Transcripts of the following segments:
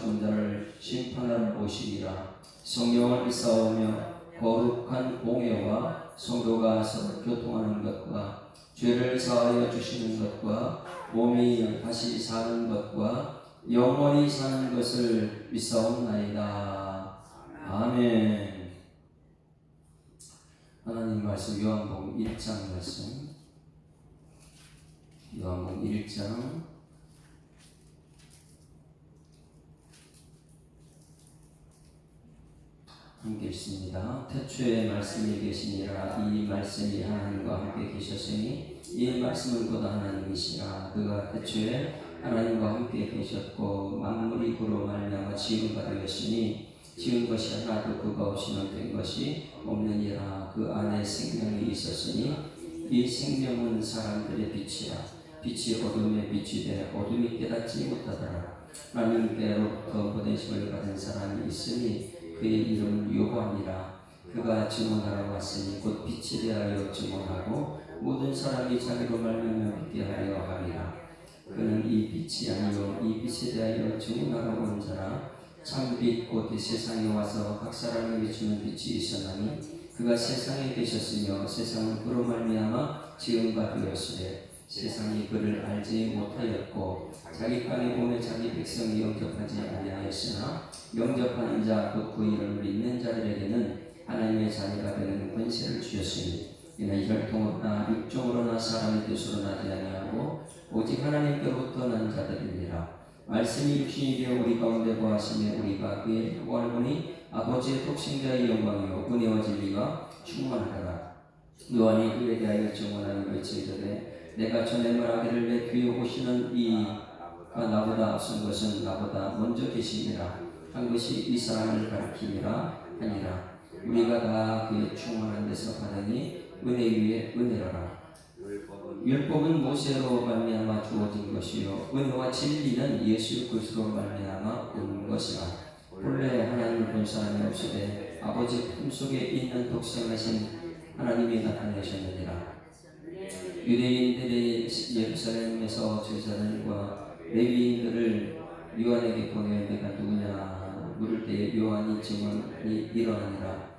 죽은 자를 심판하러 오시리라. 성령을 싸우며 거룩한 공예와 성도가 서로 교통하는 것과 죄를 사하여 주시는 것과 몸이 다시 사는 것과 영원히 사는 것을 믿사옵나이다. 아멘. 하나님 말씀 요한복음 1장 말씀, 요한복음 1장 함께 읽습니다. 태초에 말씀이 계시니라. 이 말씀이 하나님과 함께 계셨으니 이 말씀은 곧 하나님이시라. 그가 태초에 하나님과 함께 계셨고 만물이 그로 말미암아 지은 바 되었으니 지은 것이 하나도 그가 없이는 된 것이 없느니라. 그 안에 생명이 있었으니 이 생명은 사람들의 빛이라. 빛이 어둠에 빛이 되 어둠이 깨닫지 못하더라. 하나님께로부터 보내심을 받은 사람이 있으니 그의 이름은 요한이라. 그가 증언하러 왔으니 곧 빛에 대하여 증언하고 모든 사람이 자기로 말미암아 믿게 하려 함이라. 그는 이 빛이 아니요 이 빛에 대하여 증언하러 온 자라. 참빛 곧 세상에 와서 각 사람을 비추는 빛이 있었나니 그가 세상에 계셨으며 세상은 그로 말미암아 지은 바 되었으되 세상이 그를 알지 못하였고 자기 땅에 보내 자기 백성이 영접하지 아니하였으나 영접하는 자 곧 그 이름을 믿는 자들에게는 하나님의 자녀가 되는 권세를 주셨으니 이는 혈통으로나 육종으로나 사람의 뜻으로 나지 아니하고 오직 하나님께로부터 난 자들이니라. 말씀이 육신이 되어 우리 가운데 거하시며 우리가 그의 영광을 보니 아버지의 독생자의 영광이요 은혜와 진리가 충만하더라. 요한이 그에 대하여 증언하는 것이 이르되 내가 전에 말하기를 내 뒤에 오시는 이가 나보다 앞선 것은 나보다 먼저 계시니라 한 것이 이 사람을 가리키니라 하니라. 우리가 다 그의 충만한 데서 받으니 은혜 위에 은혜로라. 율법은 모세로 말미암아 주어진 것이요 은혜와 진리는 예수 그리스도로 말미암아 온 것이라. 본래 하나님을 본 사람이 없으되 아버지 품속에 있는 독생하신 하나님이 나타내셨느니라. 유대인들이 예루살렘에서 제사장과 레위인들을 요한에게 보내 내가 누구냐 물을 때에 요한이 증언이 이러하니라.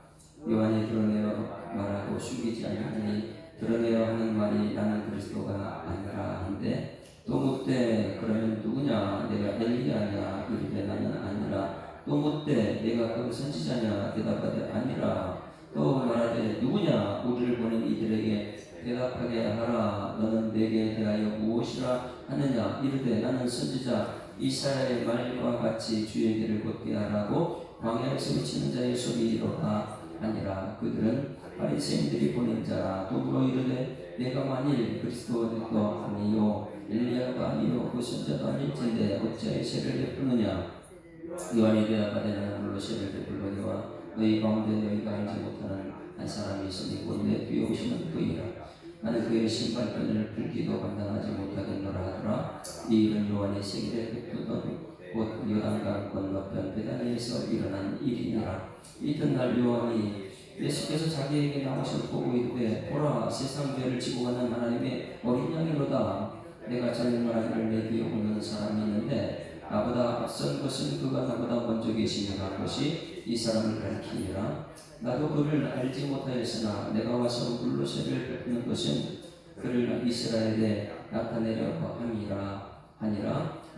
요한이 드러내어 말하고 숨기지 아니하니 드러내어 하는 말이 나는 그리스도가 아니라 한데 또 묻되 그러면 누구냐 내가 엘리야냐 이르되 나는 아니라. 또 묻되 내가 그 선지자냐 대답하되 아니라. 또 말하되 누구냐 우리를 보낸 이들에게 대답하게 하라. 너는 내게 대하여 무엇이라 하느냐 이르되 나는 선지자 이사야의 말과 같이 주의 길을 걷게 하라고 광야에서 외치는 자의 소리로다 아니라. 그들은 바리새인들이 보낸 자라. 또 물어 이르되 내가 만일 그리스도도 아니요 엘리야가 아니요 그 선지자도 아닐진데 어찌하여 세를 베푸느냐. 요한이 대답하되 나는 물로 세를 베풀거니와 너희 가운데 너희가 알지 못하는 한 사람이 있으니 곧 내 뒤에 오시는 그이라. 나는 그의 신발끈을 풀기도 감당하지 못하겠노라 하더라. 이 일은 요한이 세기를 베푸던 곧 요단강 건너편 베다니에서 일어난 일이니라. 이튿날 요한이 예수께서 자기에게 나오셔 보고 이르되 보라 세상 죄를 지고 가는 하나님의 어린 양이로다. 내가 전에 말하기를 내 뒤에 오는 사람이 있는데 나보다 앞선 것은 그가 나보다 먼저 계시니라 한 것이 이 사람을 가리키니라. 나도 그를 알지 못하였으나 내가 와서 물로 세를 베푸는 것은 그를 이스라엘에 나타내려고 함이라.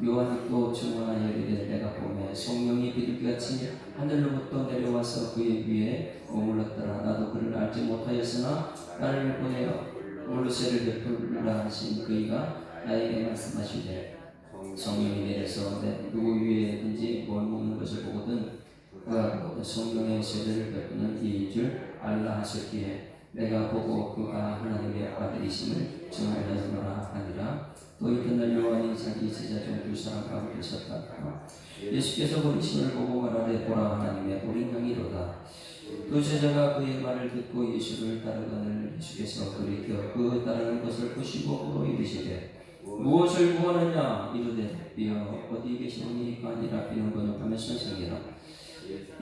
요한이 또 증언하여 이르되 내가 보매 성령이 비둘기같이 하늘로부터 내려와서 그의 위에 머물렀더라. 나도 그를 알지 못하였으나 나를 보내어 물로 세를 베풀라 하신 그이가 나에게 말씀하시되 성령이 내려서 누구 위에든지 뭘 먹는 것을 보거든 그가 성령의 세례를 베푸는 이인 줄 알라 하셨기에 내가 보고 그가 하나님의 아들이심을 증언하였노라 하니라. 또 이튿날 요한이 자기 제자 중 두 사람과 함께 섰다. 예수께서 보리심을 보고 말하되 보라 하나님의 어린 양이로다. 두 제자가 그의 말을 듣고 예수를 따르거늘 예수께서 돌이켜 그 따르는 것을 보시고 그로 이르시되 무엇을 구하느냐 이르되 비어 어디 계시느니가 아니라 비는 번역하며 선생이라.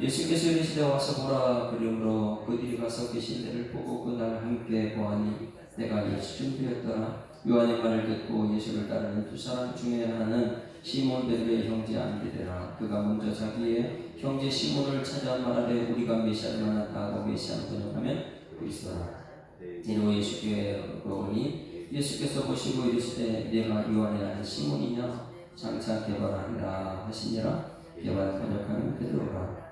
예수께서 이르시되 와서 보라. 그러므로 그들이 가서 계신 데를 보고 그날 함께 보아니 내가 예수쯤 되었더라. 요한의 말을 듣고 예수를 따르는 두 사람 중에 하나는 시몬 베드로의 형제 안드레라. 그가 먼저 자기의 형제 시몬을 찾아 말하되 우리가 메시아를 만났다 하고 메시아는 번역하면 그리스도라. 이로 예수께 오니 예수께서 보시고 이르시되 내가 요한의 아들 시몬이냐 장차 게바라니라 하시니라. 게바라 번역하면 베드로라.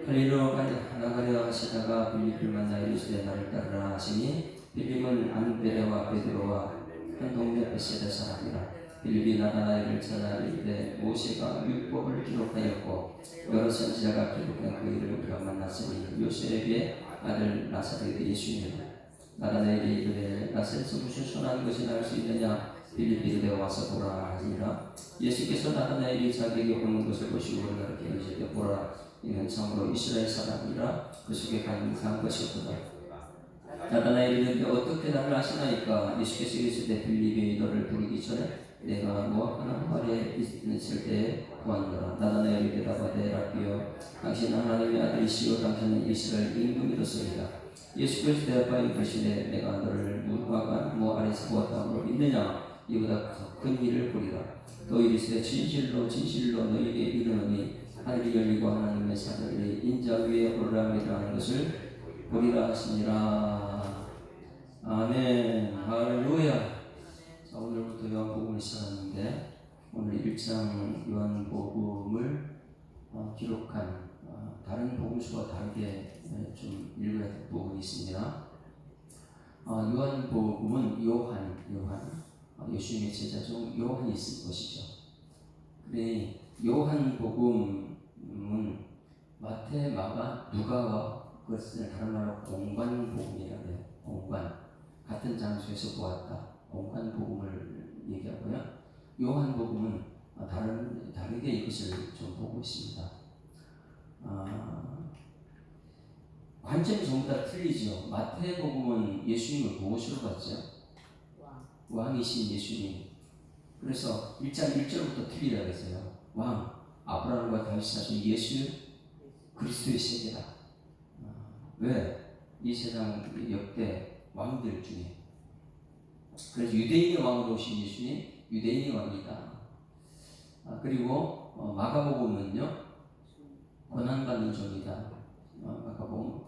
갈릴리로 나가려 하시다가 빌립을 만나 이르시되 나를 따르라 하시니 빌립은 안드레와 베드로와 한 동네 베세다 사람이라. 빌립이 나다나엘을 찾아 이르되 모세가 율법을 기록하였고 여러 선지자가 기록한 그 일을 우리가 만났으니 요셉의 아들 나사렛의 예수님이라. 나다나엘이 이르되 나사렛에서 무슨 선한 것이 나올 수 있느냐. 빌립이 이르되 와서 보라 하니라. 예수께서 나다나엘이 자기에게 오는 것을 보시고 그렇게 이르시되 보라 이는 참으로 이스라엘 사람이라. 그 속에 간사한 것이었도다. 나다나엘이 이르되 어떻게 나를 아시나이까. 예수께서 이르시되 빌립이 너를 부르기 전에 내가 너 하나님의 있을 때에 보았노라. 나다나엘이 대답하되 라비여 당신은 하나님의 아들이시오 당신은 이스라엘 임금이로소이다. 예수께서 대답하여 이르시되 내가 너를 무화과 아래서 보았다므로 믿느냐. 이보다 더 큰 일을 보리라. 또 이르시되 진실로 진실로 너희에게 이르노니 하늘이 열리고 하나님의 사자들이 인자 위에 오르락내리락하는 것을 보리라 하시니라. 아멘. 할렐루야. 자, 오늘부터 요한복음을 시작하는데 오늘 1장 요한복음을 기록한 다른 복음서와 다르게 좀 읽어야 될 부분이 있습니다. 요한복음은 요한 예수님의 제자 중 요한이 쓴 것이죠. 그러니 요한복음은 마태, 마가, 누가와 그것을 다른 말로 공관복음이라고 해요. 공관, 같은 장소에서 보았다. 공관복음을 얘기하고요. 요한복음은 다르게 이것을 좀 보고 있습니다. 관점이 전부 다 틀리죠. 마태복음은 예수님을 무엇으로 봤죠? 왕이신 예수님. 그래서 1장 1절부터 틀리라고 했어요. 왕, 아브라함과 다윗이 사신 예수 그리스도의 세계다. 왜? 이 세상 역대 왕들 중에. 그래서 유대인의 왕으로 오신 예수님, 유대인의 왕이다. 그리고 마가복음은요, 고난받는 종이다. 마가복음,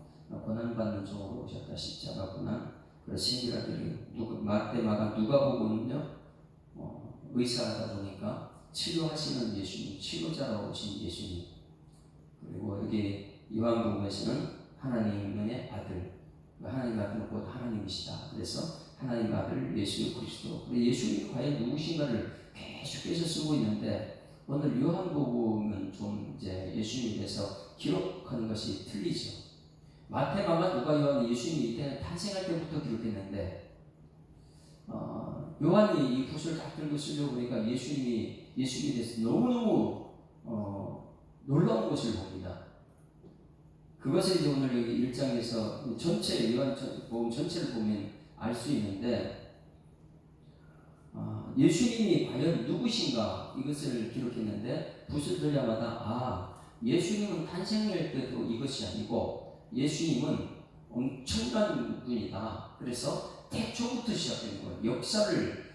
고난받는 종으로 오셨다. 십자가 고난. 그래서 신기하게 마태, 마가, 누가복음은요, 의사하다 보니까 치료하시는 예수님, 치료자로 오신 예수님. 그리고 여기 요한복음에서는 하나님의 아들, 하나님의 아들은 곧 하나님이시다. 그래서 하나님의 아들 예수 그리스도. 예수님이 과연 누구신가를 계속해서 쓰고 있는데 오늘 요한복음은 좀 이제 예수님에 대해서 기록하는 것이 틀리죠. 마태, 마가, 누가, 요한이 예수님이 이때 탄생할 때부터 기록했는데 요한이 이 붓을 딱 들고 쓰려고 보니까 예수님에 대해서 너무너무 놀라운 것을 봅니다. 그것을 이제 오늘 여기 1장에서 전체 요한복음 전체를 보면 알 수 있는데 예수님이 과연 누구신가 이것을 기록했는데 붓을 들자마다 예수님은 탄생할 때도 이것이 아니고 예수님은 엄청난 분이다. 그래서 태초부터 시작된 거예요.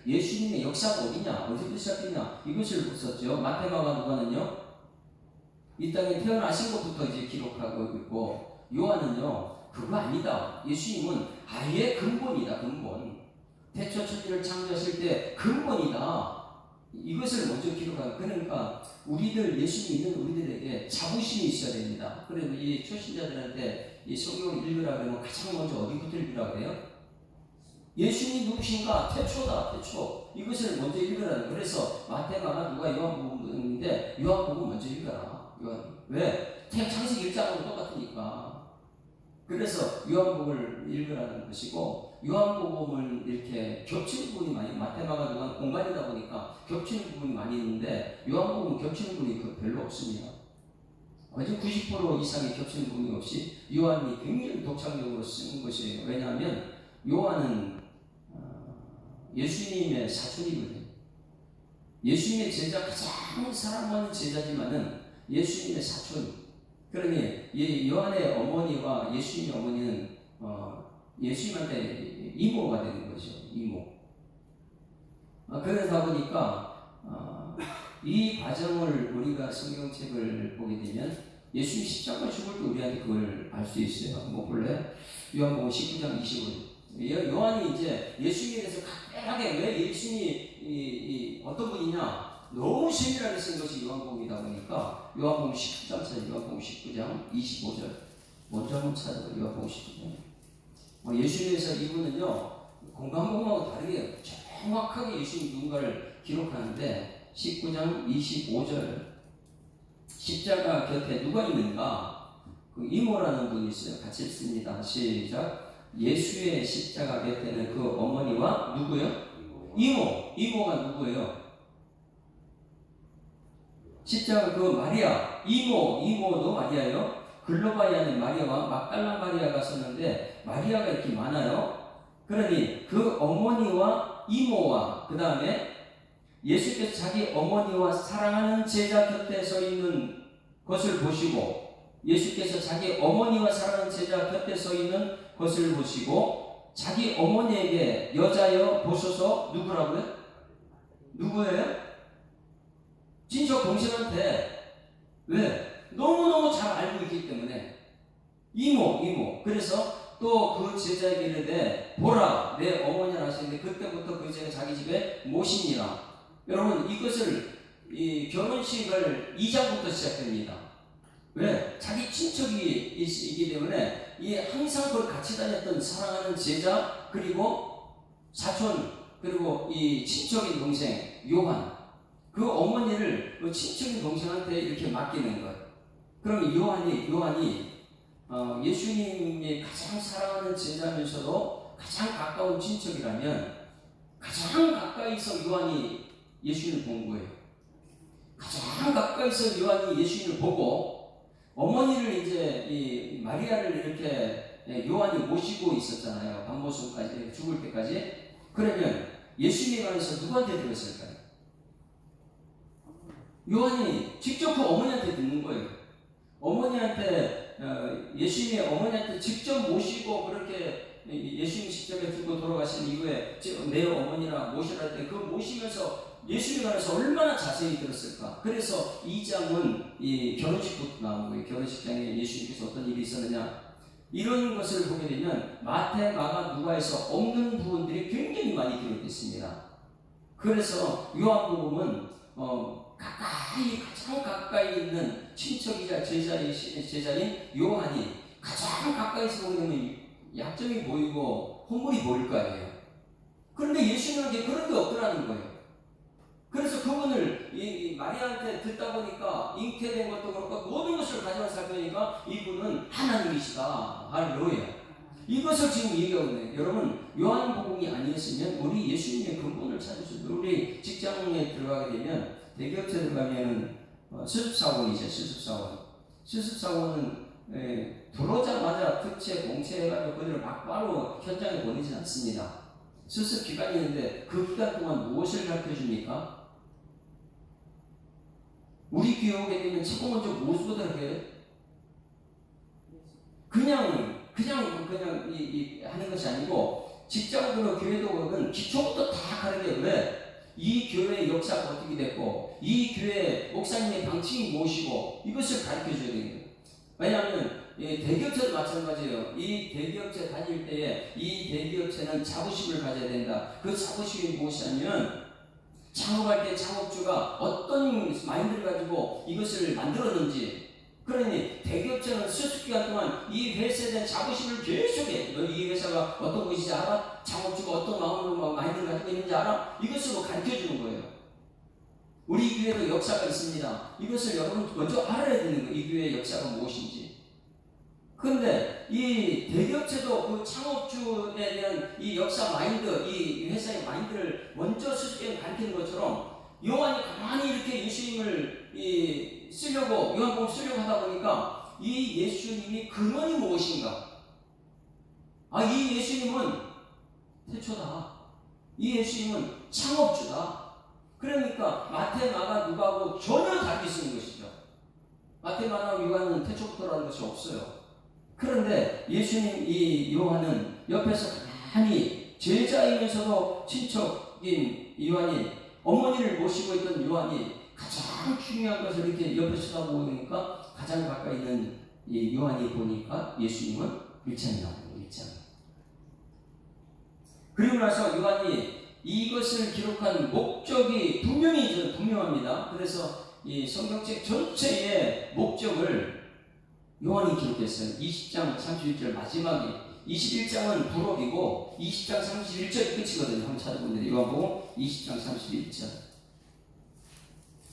예수님의 역사가 어디냐, 어디부터 시작됐냐 이것을 봤었죠. 마태, 마가, 누가는요 이 땅에 태어나신 것부터 이제 기록하고 있고 요한은요 그거 아니다. 예수님은 아예 근본이다. 근본. 태초 천지를 창조하실 때 근본이다. 이것을 먼저 기록하고 그러니까 예수님 믿는 우리들에게 자부심이 있어야 됩니다. 그래서 이 초신자들한테 이 성경을 읽으라 그러면 가장 먼저 어디부터 읽으라 그래요? 예수님이 누구신가? 태초다. 태초. 이것을 먼저 읽으라는 거예요. 그래서 마태, 마가, 누가, 요한복음인데 요한복음 먼저 읽어라. 왜? 창세기 1장하고 똑같으니까. 그래서 요한복음을 읽으라는 것이고 요한복음을 이렇게 겹치는 부분이 많이 마태, 마가, 누가 공간이다 보니까 겹치는 부분이 많이 있는데 요한복음은 겹치는 부분이 별로 없습니다. 거의 90% 이상의 겹치는 부분이 없이 요한이 굉장히 독창적으로 쓰는 것이에요. 왜냐하면 요한은 예수님의 사촌이거든요. 예수님의 제자 가장 사랑하는 제자지만은 예수님의 사촌. 그러니 요한의 어머니와 예수님의 어머니는 예수님한테 이모가 되는 거죠. 이모. 그러다 보니까 이 과정을 우리가 성경책을 보게 되면 예수님 십자가 죽을 때 우리한테 그걸 알 수 있어요. 한번 볼래요? 요한복음 19장 25절. 요한이 이제 예수님에 대해서 각별하게 왜 예수님이 어떤 분이냐 너무 세밀하게 쓴 것이 요한복음이다 보니까 요한복음 19장 찾아 요한복음 19장 25절 먼저 한번 찾아봐. 요한복음 19장. 예수님에서 이분은요 공간복음하고 다르게 정확하게 예수님 누군가를 기록하는데 19장 25절 십자가 곁에 누가 있는가? 그 이모라는 분이 있어요. 같이 읽습니다. 시작. 예수의 십자가 곁에는 그 어머니와 누구요? 이모가 누구예요? 십자가 그 마리아 이모도 마리아요. 글로바에 있는 마리아와 막달라 마리아가 섰는데 마리아가 이렇게 많아요. 그러니 그 어머니와 이모와 그 다음에 예수께서 자기 어머니와 사랑하는 제자 곁에 서 있는 것을 보시고 예수께서 자기 어머니와 사랑하는 제자 곁에 서 있는 것을 보시고 자기 어머니에게 여자여 보소서 누구라고요? 누구예요? 친척 동생한테 왜? 너무너무 잘 알고 있기 때문에 이모 그래서 또 그 제자에게 이르되 보라 내 어머니라 하시는데 그때부터 그 제가 자기 집에 모시니라. 여러분 이것을 이 결혼식을 2장부터 시작됩니다. 왜? 자기 친척이 있기 때문에 이 항상 그걸 같이 다녔던 사랑하는 제자 그리고 사촌 그리고 이 친척인 동생 요한 그 어머니를 그 친척인 동생한테 이렇게 맡기는 거예요. 그럼 요한이 예수님이 가장 사랑하는 제자면서도 가장 가까운 친척이라면 가장 가까이서 요한이 예수님을 본 거예요. 가장 가까이서 요한이 예수님을 보고 어머니를 이제 이 마리아를 이렇게 요한이 모시고 있었잖아요. 밤모습까지 죽을 때까지. 그러면 예수님에 관해서 누구한테 들었을까요? 요한이 직접 그 어머니한테 듣는 거예요. 어머니한테 예수님의 어머니한테 직접 모시고 그렇게 예수님 십자가에 죽고 돌아가신 이후에 내 어머니라 모시라 할 때 그 모시면서 예수님에 관해서 얼마나 자세히 들었을까. 그래서 2장은 이 결혼식부터 나온 거예요. 결혼식장에 예수님께서 어떤 일이 있었느냐 이런 것을 보게 되면 마태, 마가, 누가에서 없는 부분들이 굉장히 많이 기록됐습니다. 그래서 요한복음은 가장 가까이 있는 친척이자 제자인 요한이 가장 가까이서 보게 되면 약점이 보이고 혼물이 보일 거 아니에요. 그런데 예수님에게 그런 게 없더라는 거예요. 그래서 그분을 이 마리아한테 듣다 보니까 잉태된 것도 그렇고 모든 것을 가져와 살펴니까 이분은 하나님이시다. 할렐루야. 이것을 지금 얘기하고 있네요. 여러분 요한복음이 아니었으면 우리 예수님의 근본을 찾을 수 있어요. 우리 직장에 들어가게 되면 대기업체 들어가면 수습사원이죠. 수습사원은 들어오자마자 특채, 공채 해가지고 그들을 바로 현장에 보내지 않습니다. 수습 기간이 있는데 그 기간 동안 무엇을 가르쳐 줍니까? 우리 교회 오게 되면 최고 먼저 무엇부터 해요? 그냥 하는 것이 아니고 직장으로 교회도 오면 기초부터 다 가르쳐요. 왜? 이 교회의 역사가 어떻게 됐고 이 교회 목사님의 방침이 무엇이고 이것을 가르쳐줘야 돼요. 왜냐하면 대기업체도 마찬가지예요. 이 대기업체 다닐 때에 이 대기업체는 자부심을 가져야 된다. 그 자부심이 무엇이냐면 창업할 때 창업주가 어떤 마인드를 가지고 이것을 만들었는지. 그러니 대기업체는 수습기간 동안 이 회사에 대한 자부심을 계속해. 너 이 회사가 어떤 것인지 알아? 창업주가 어떤 마음으로 마인드를 가지고 있는지 알아? 이것으로 가르쳐주는 거예요. 우리 교회도 역사가 있습니다. 이것을 여러분 먼저 알아야 되는 거예요. 이 교회의 역사가 무엇인지. 그런데 이 대기업체도 그 창업주에 대한 이 역사 마인드, 이 회사의 마인드를 먼저 수습기에 가르치는 것처럼 요한이 가만히 이렇게 예수님을 쓰려고 요한복음 쓰려고 하다 보니까 이 예수님이 근원이 무엇인가? 이 예수님은 태초다. 이 예수님은 창업주다. 그러니까 마태, 마가, 누가하고 전혀 다르게 쓰는 것이죠. 마태, 마가, 누가는 태초부터라는 것이 없어요. 그런데 예수님 이 요한은 옆에서 가만히 제자이면서도 친척인 요한이 어머니를 모시고 있던 요한이 가장 중요한 것을 이렇게 옆에 쳐다보니까 가장 가까이 있는 이 요한이 보니까 예수님은 1장이 나옵니다. 1장. 그리고 나서 요한이 이것을 기록한 목적이 분명합니다. 그래서 이 성경책 전체의 목적을 요한이 기록했어요. 20장 31절 마지막에 21장은 부록이고 20장 31절이 끝이거든요. 한번 찾아보면 요한복음 20장 31절.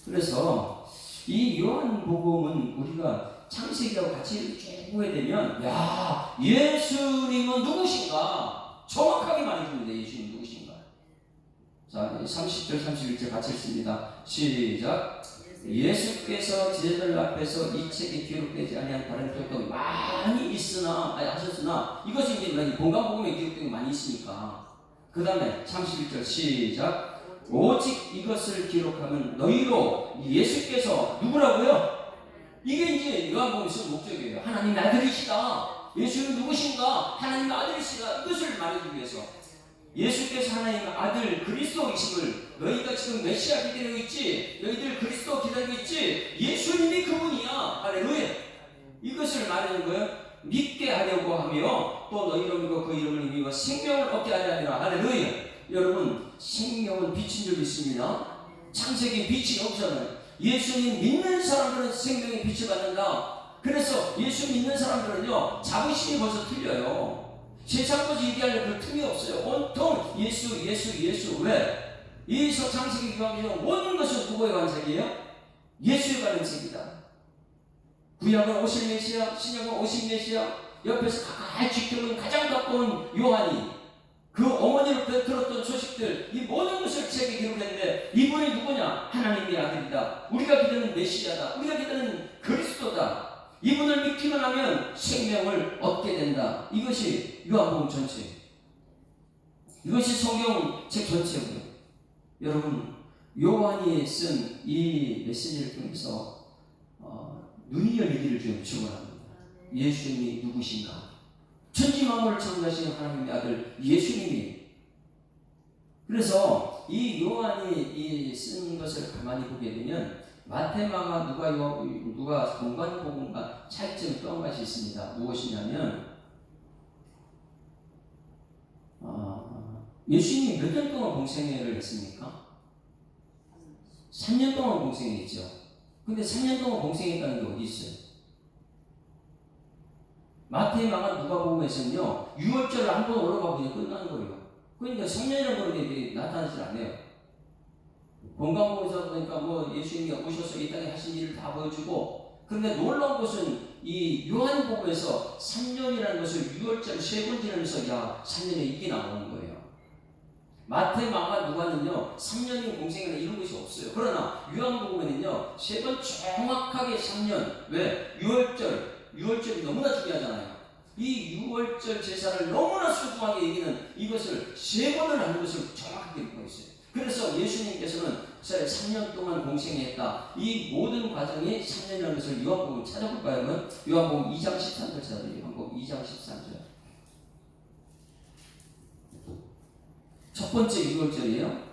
그래서 이 요한복음은 우리가 창세기하고 같이 쭉 보게 되면 야, 예수님은 누구신가? 정확하게 말해줍니다. 예수님 누구신가? 자, 30절 31절 같이 읽습니다. 시작. 예수께서 제자들 앞에서 이 책에 기록되지 아니한 다른 표도 많이 하셨으나 이것이 이제 본강복음에 기록된 게 많이 있으니까 그 다음에 31절 시작. 오직 이것을 기록하면 너희로 예수께서 누구라고요? 이게 이제 요한복음에 쓴 목적이에요. 하나님의 아들이시다. 예수는 누구신가? 하나님의 아들이시다. 이것을 말해주기 위해서 예수께서 하나님의 아들 그리스도이심을 너희가 지금 메시아 기다리고 있지? 너희들 그리스도 기다리고 있지? 예수님이 그분이야. 할렐루야. 이것을 말하는 거예요. 믿게 하려고 하며 또 너희로 믿고 그 이름을 힘입어 생명을 얻게 하려 함이라. 할렐루야. 여러분, 생명은 빛인 줄 믿습니다. 창세기 빛이 없잖아요. 예수님 믿는 사람들은 생명의 빛을 받는다. 그래서 예수 믿는 사람들은요, 자부심이 벌써 틀려요. 세상 것을 얘기하려면 그 틈이 없어요. 온통 예수. 왜? 이 창세기 요한복음 모든 것은 누구에 관한 책이에요? 예수에 관한 책이다. 구약은 오실 메시아, 신약은 오실 메시아. 옆에서 가까이 지켜본 가장 가까운 요한이 그 어머니로부터 들었던 소식들, 이 모든 것을 책에 기록했는데 이분이 누구냐? 하나님의 아들이다. 우리가 기다리는 메시아다. 우리가 기다리는 그리스도다. 이분을 믿기만 하면 생명을 얻게 된다. 이것이 요한복음 전체. 이것이 성경책 전체고요. 여러분, 요한이 쓴 이 메시지를 통해서 눈이 열리기를 좀 축원합니다. 예수님이 누구신가? 천지만물을 창조하신 하나님의 아들 예수님이. 그래서 이 요한이 쓴 것을 가만히 보게 되면 마태, 마가, 누가, 공관복음과 차이점이 또 한 가지 있습니다. 무엇이냐면 예수님이 몇 년 동안 공생애를 했습니까? 3년 동안 공생했죠. 근데 3년 동안 공생했다는 게 어디 있어요? 마태, 마가, 누가복음에서는요 6월절을 한번 올라가 보니 끝나는 거예요. 그러니까 3년이라는 거는 나타나지 않아요. 건강보험에서 보니까 예수님이 오셔서 이 땅에 하신 일을 다 보여주고, 그런데 놀라운 것은 이 요한복음에서 3년이라는 것을 6월절 3번 지나면서 3년에 이게 나오는 거예요. 마태, 마가, 누가는요 3년이 공생이나 이런 것이 없어요. 그러나 요한복음에는요 3번 정확하게 3년. 왜? 6월절이 너무나 중요하잖아요. 이 6월절 제사를 너무나 소중하게 얘기는 이것을 3번을 하는 것을 정확하게 읽고 있어요. 그래서 예수님께서는 3년 동안 공생했다. 이 모든 과정이 3년이라는 것을 요한복음 찾아볼까요? 그러면 요한복음 2장 13절 찾아볼게요. 요한복음 2장 13절. 첫 번째 6월절이에요.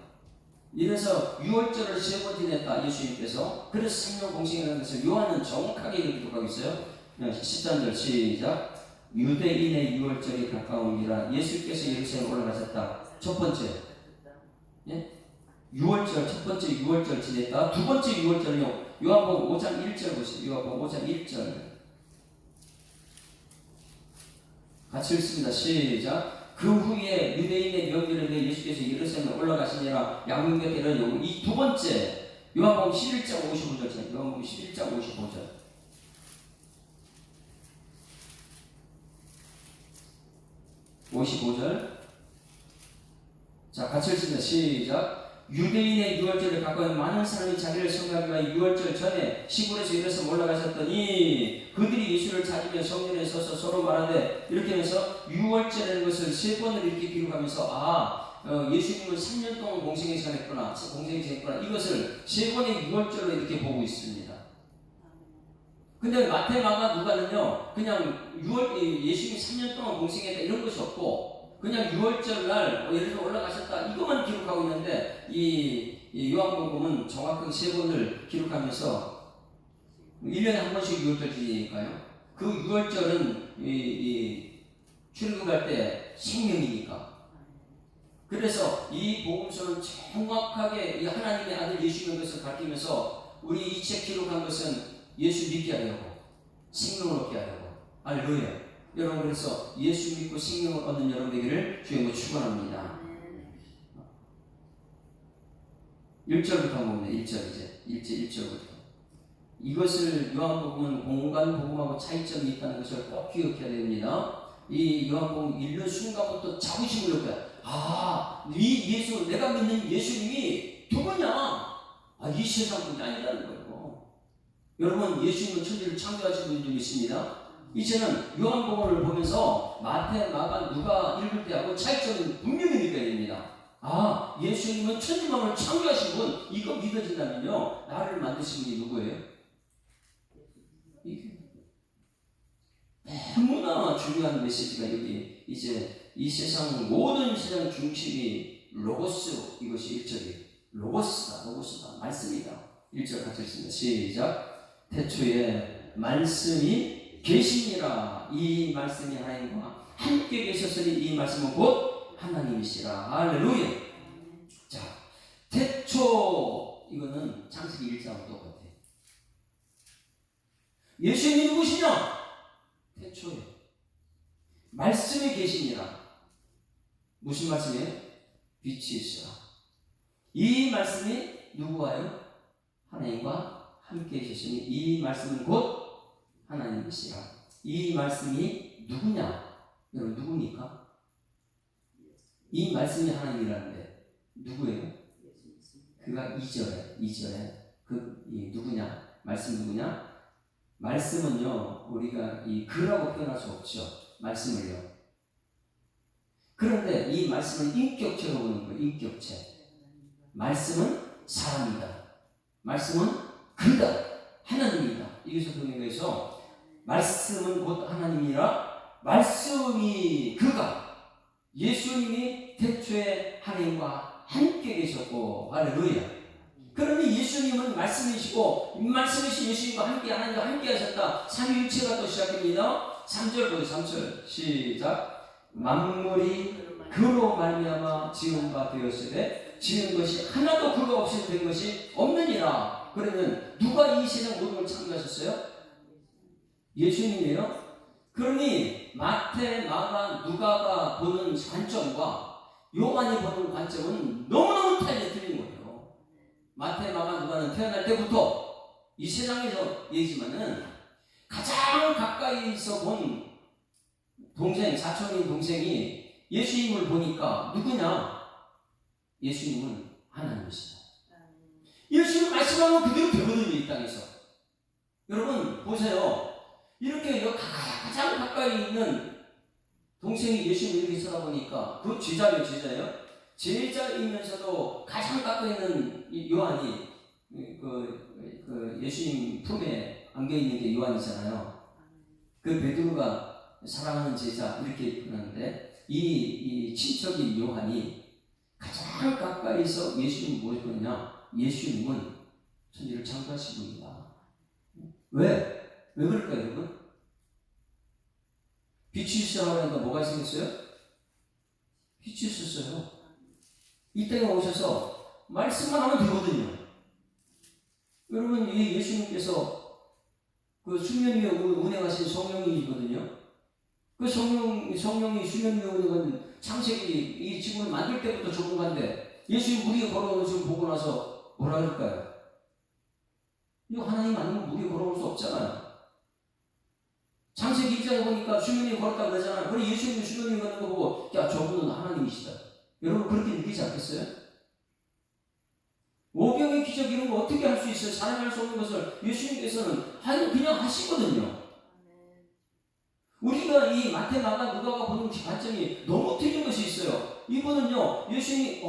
이래서 6월절을 3번 지냈다. 예수님께서. 그래서 3년 공생이라는 것을 요한은 정확하게 기록하고 있어요. 13절 시작. 유대인의 6월절이 가까움이라 예수께서 예루살렘에 올라가셨다. 첫 번째 6월절, 첫 번째 6월절 지냈다. 두 번째 6월절은요 요한복음 5장 1절 보세요. 요한복음 5장 1절 같이 읽습니다. 시작. 그 후에 유대인의 명절에 대해 예수께서 예루살렘에 올라가시니라. 양육의 때는 요구. 이 두 번째 요한복음 11장 55절. 요한복음 11장 55절. 55절. 자, 같이 읽습니다. 시작. 유대인의 6월절에 가까운 많은 사람이 자기를 성하기 위하여 6월절 전에 시골에서 일어서 올라가셨더니 그들이 예수를 찾으며 성전에 서서 서로 말하되, 이렇게 하면서 6월절이라는 것을 3번을 이렇게 기록하면서 예수님은 3년 동안 공생에 지냈구나. 이것을 3번의 6월절로 이렇게 보고 있습니다. 근데 마태, 마가, 누가는요 그냥 예수님이 3년 동안 공생했다 이런 것이 없고 그냥 6월절 날 예루살렘 올라가셨다 이것만 기록하고 있는데 이 이 요한복음은 정확하게 3번을 기록하면서 1년에 한 번씩 6월절 지니까요. 그 6월절은 출애굽할 때 생명이니까. 그래서 이 복음서는 정확하게 이 하나님의 아들 예수님의 것을 가르치면서 우리 이 책 기록한 것은 예수 믿게 하려고, 생명을 얻게 하려고. 할렐루야. 여러분, 그래서 예수 믿고 생명을 얻는 여러분 되기를 주님으로 축원합니다. 1절부터 한번 봅니다. 1절 이제 1절부터. 이것을 요한복음은 공간 복음하고 차이점이 있다는 것을 꼭 기억해야 됩니다. 이 요한복음 읽는 순간부터 자부심을 얻고요. 이 예수, 내가 믿는 예수님이 누구냐? 이 세상 분이 아니라는 거예요. 여러분, 예수님은 천지를 창조하신 분이 좀 있습니다. 이제는 요한복음을 보면서 마태, 마가, 누가 읽을 때하고 차이점은 분명히 느껴야 됩니다. 예수님은 천지만을 창조하신 분, 이거 믿어진다면요, 나를 만드신 분이 누구예요? 너무나 중요한 메시지가 여기 이제 이 세상 모든 세상 중심이 로고스, 이것이 1절이 로고스다 말씀이다. 1절 같이 읽습니다. 시작. 태초에 말씀이 계시니라. 이 말씀이 하나님과 함께 계셨으니 이 말씀은 곧 하나님이시라. 할렐루야. 자, 태초, 이거는 창세기 1장과 똑같아요. 예수님이 누구시냐? 태초에 말씀이 계시니라. 무슨 말씀이에요? 빛이 있으라. 이 말씀이 누구와요? 하나님과 함께 계시니 이 말씀은 곧 하나님이시라. 이 말씀이 누구냐? 여러분, 누굽니까? 이 말씀이 하나님이라는데 누구예요? 그가 2절에 누구냐? 말씀 누구냐? 말씀은요, 우리가 이 그라고 표현할 수 없죠. 말씀을요. 그런데 이 말씀은 인격체로 보는 거예요. 인격체. 말씀은 사람이다. 말씀은 그다. 하나님이다. 여기서 동행해서 말씀은 곧 하나님이라. 말씀이 그가, 예수님이 태초에 하나님과 함께 계셨고, 할렐루야. 그러니 예수님은 말씀이시고, 말씀이신 예수님과 함께, 하나님과 함께 하셨다. 삼위일체가 또 시작됩니다. 3절 보세요. 3절 시작. 만물이 그로 말미암아 지은 바 되었으되 지은 것이 하나도 그가 없이 된 것이 없느니라. 그러면 누가 이 세상 모든 걸 창조하셨어요? 예수님이에요. 그러니 마태, 마가, 누가가 보는 관점과 요한이 보는 관점은 너무너무 틀린 거예요. 마태, 마가, 누가는 태어날 때부터 이 세상에서 얘기지만은 가장 가까이서 본 동생, 사촌인 동생이 예수님을 보니까 누구냐? 예수님은 하나님이시다. 예수님 말씀하면 그대로 되거든요, 이 땅에서. 여러분, 보세요. 이렇게 가장 가까이 있는 동생이 예수님 이렇게 쳐다보니까 그 제자예요. 제자이면서도 가장 가까이 있는 요한이 그 예수님 품에 안겨있는 게 요한이잖아요. 그 베드로가 사랑하는 제자 이렇게 표현하는데 이 친척인 요한이 가장 가까이서 예수님을 모셨거든요. 예수님은 천지를 창조하신 분이다. 왜 그럴까요, 여러분? 빛이 있으라고 하니까 뭐가 생겼어요? 빛이 있었어요. 이 땅에 오셔서 말씀만 하면 되거든요. 여러분, 이 예수님께서 그 수면 위에 운행하신 성령이거든요. 그 성령이 수면 위에 운행한 창세기 이 지구를 만들 때부터 전문가인데 예수님 무리에 걸어오는 것을 보고 나서 뭐라 그럴까요? 이거 하나님 아니면 무리에 걸어올 수 없잖아요. 창세기 1장에 보니까 수면 위에 걸었다고 그러잖아요. 그럼 예수님이 수면 위에 걷는 거 보고 야, 저분은 하나님이시다. 여러분, 그렇게 느끼지 않겠어요? 오병의 기적 이런 거 어떻게 할 수 있어요? 사람이 할 수 없는 것을 예수님께서는 그냥 하시거든요. 우리가 이 마태, 마가, 누가가 보는 관점이 너무 틀린 것이 있어요. 이분은요, 예수님이